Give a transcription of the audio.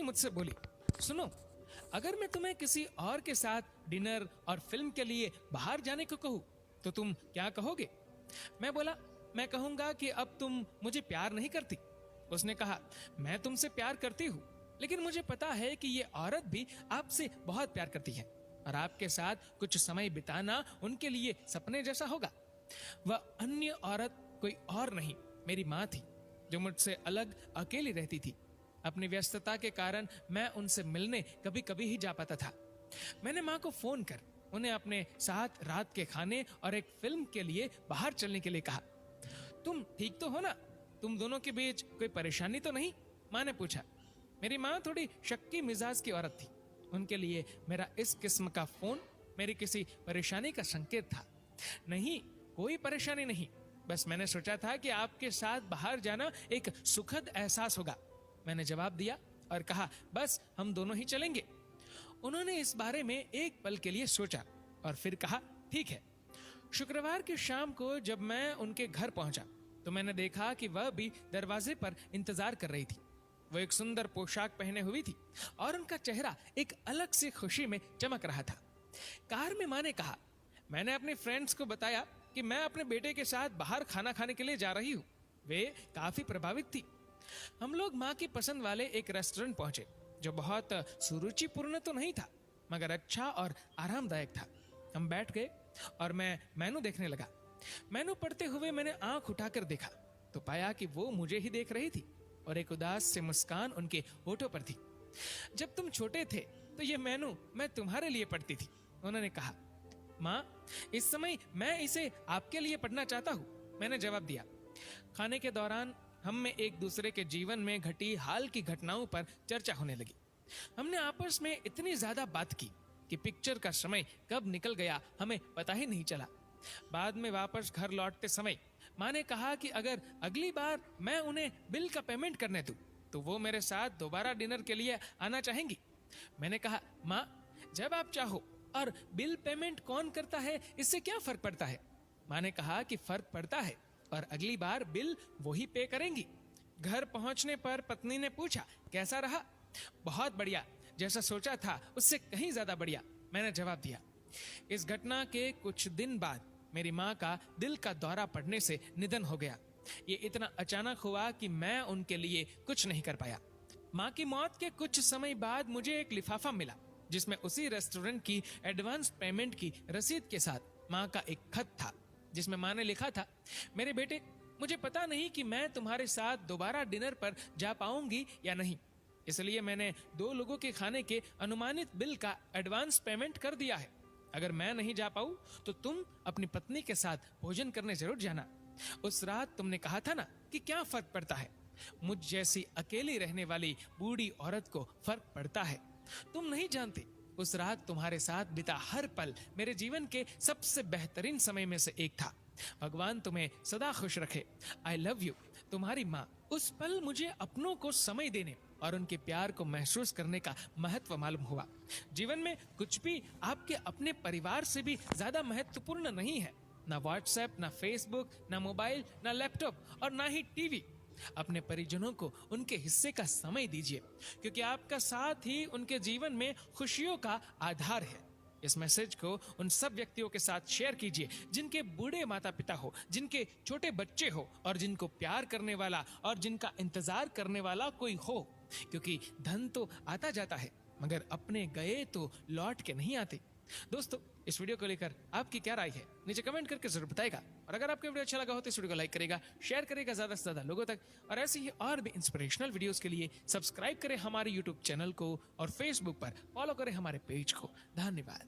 ही मुझसे बोली, सुनो, अगर मैं तुम्हें किसी और के साथ डिनर और फिल्म के लिए बाहर जाने को कहूँ तो तुम क्या कहोगे? मैं बोला, मैं कहूंगा कि अब तुम मुझे प्यार नहीं करती। उसने कहा, मैं तुमसे प्यार करती हूँ, लेकिन मुझे पता है कि ये औरत भी आपसे बहुत प्यार करती है और आपके साथ कुछ समय बिताना उनके लिए सपने जैसा होगा। वह अन्य औरत कोई और नहीं, मेरी माँ थी, जो मुझसे अलग अकेली रहती थी। अपनी व्यस्तता के कारण मैं उनसे मिलने कभी कभी ही जा पाता था। मैंने माँ को फोन कर उन्हें अपने साथ रात के खाने और एक फिल्म के लिए बाहर चलने के लिए कहा। तुम ठीक तो हो ना? तुम दोनों के बीच कोई परेशानी तो नहीं? माँ ने पूछा। मेरी माँ थोड़ी शक्की मिजाज की औरत थी। उनके लिए मेरा इस किस्म का फोन मेरी किसी परेशानी का संकेत था। नहीं, कोई परेशानी नहीं, बस मैंने सोचा था कि आपके साथ बाहर जाना एक सुखद एहसास होगा। मैंने जवाब दिया और कहा, बस हम दोनों ही चलेंगे। उन्होंने इस बारे में एक पल के लिए सोचा और फिर कहा, ठीक है। शुक्रवार की शाम को जब मैं उनके घर पहुंचा तो मैंने देखा कि वह भी दरवाजे पर इंतजार कर रही थी। वो एक सुंदर पोशाक पहने हुई थी और उनका चेहरा एक अलग सी खुशी में चमक रहा था। कार में माँ ने कहा, मैंने अपने फ्रेंड्स को बताया कि मैं अपने बेटे के साथ बाहर खाना खाने के लिए जा रही हूँ। वे काफी प्रभावित थी। हम लोग माँ की पसंद वाले एक रेस्टोरेंट पहुंचे, जो बहुत सुरुचिपूर्ण तो नहीं था, मगर अच्छा और आरामदायक था। हम बैठ गए और मैं मेनू देखने लगा। मेनू पढ़ते हुए मैंने आंख उठाकर देखा तो पाया कि वो मुझे ही देख रही थी और एक उदास से मुस्कान उनके होठों पर थी। जब तुम छोटे थे तो ये मेनू मैं तुम्हारे लिए पढ़ती थी, उन्होंने कहा। माँ, इस समय मैं इसे आपके लिए पढ़ना चाहता हूँ, मैंने जवाब दिया। खाने के दौरान हम में एक दूसरे के जीवन में घटी हाल की घटनाओं पर चर्चा होने लगी। हमने आपस में इतनी ज्यादा बात की कि पिक्चर का समय कब निकल गया हमें पता ही नहीं चला। बाद में वापस घर लौटते समय माँ ने कहा कि अगर अगली बार मैं उन्हें बिल का पेमेंट करने दूं तो वो मेरे साथ दोबारा डिनर के लिए आना चाहेंगी। मैंने कहा, माँ, जब आप चाहो, और बिल पेमेंट कौन करता है इससे क्या फर्क पड़ता है? माँ ने कहा कि फर्क पड़ता है और अगली बार बिल वही पे करेंगी। घर पहुंचने पर पत्नी ने पूछा, कैसा रहा? बहुत बढ़िया, जैसा सोचा था उससे कहीं ज्यादा बढ़िया, मैंने जवाब दिया। इस घटना के कुछ दिन बाद मेरी माँ का दिल का दौरा पड़ने से निधन हो गया। ये इतना अचानक हुआ कि मैं उनके लिए कुछ नहीं कर पाया। माँ की मौत के कुछ समय बाद मुझे एक लिफाफा मिला जिसमें उसी रेस्टोरेंट की एडवांस पेमेंट की रसीद के साथ माँ का एक खत था, जिसमें माँ ने लिखा था, मेरे बेटे, मुझे पता नहीं कि मैं तुम्हारे साथ दोबारा डिनर पर जा पाऊंगी या नहीं, इसलिए मैंने 2 लोगों के खाने के अनुमानित बिल का एडवांस पेमेंट कर दिया है। अगर मैं नहीं जा पाऊं तो तुम अपनी पत्नी के साथ भोजन करने जरूर जाना। उस रात तुमने कहा था ना कि क्या फर्क पड़ता है। मुझ जैसी अकेली रहने वाली बूढ़ी औरत को फर्क पड़ता है। तुम नहीं जानते, उस रात तुम्हारे साथ बिता हर पल मेरे जीवन के सबसे बेहतरीन समय में से एक था। भगवान तुम्हें सदा खुश रखे। आई लव यू, तुम्हारी माँ। उस पल मुझे अपनों को समय देने और उनके प्यार को महसूस करने का महत्व मालूम हुआ। जीवन में कुछ भी आपके अपने परिवार से भी ज्यादा महत्वपूर्ण नहीं है। ना व्हाट्सएप, ना फेसबुक, ना मोबाइल, ना लैपटॉप और ना ही टीवी। अपने परिजनों को उनके हिस्से का समय दीजिए, क्योंकि आपका साथ ही उनके जीवन में खुशियों का आधार है। इस मैसेज को उन सब व्यक्तियों के साथ शेयर कीजिए जिनके बूढ़े माता पिता हो, जिनके छोटे बच्चे हो और जिनको प्यार करने वाला और जिनका इंतजार करने वाला कोई हो, क्योंकि धन तो आता जाता है मगर अपने गए तो लौट के नहीं आते। दोस्तों, इस वीडियो को लेकर आपकी क्या राय है नीचे कमेंट करके जरूर बताएगा। और अगर आपको वीडियो अच्छा लगा हो तो इस वीडियो को लाइक करेगा, शेयर करेगा ज्यादा से ज्यादा लोगों तक। और ऐसे ही और भी इंस्पिरेशनल वीडियोस के लिए सब्सक्राइब करें हमारे यूट्यूब चैनल को और फेसबुक पर फॉलो करें हमारे पेज को। धन्यवाद।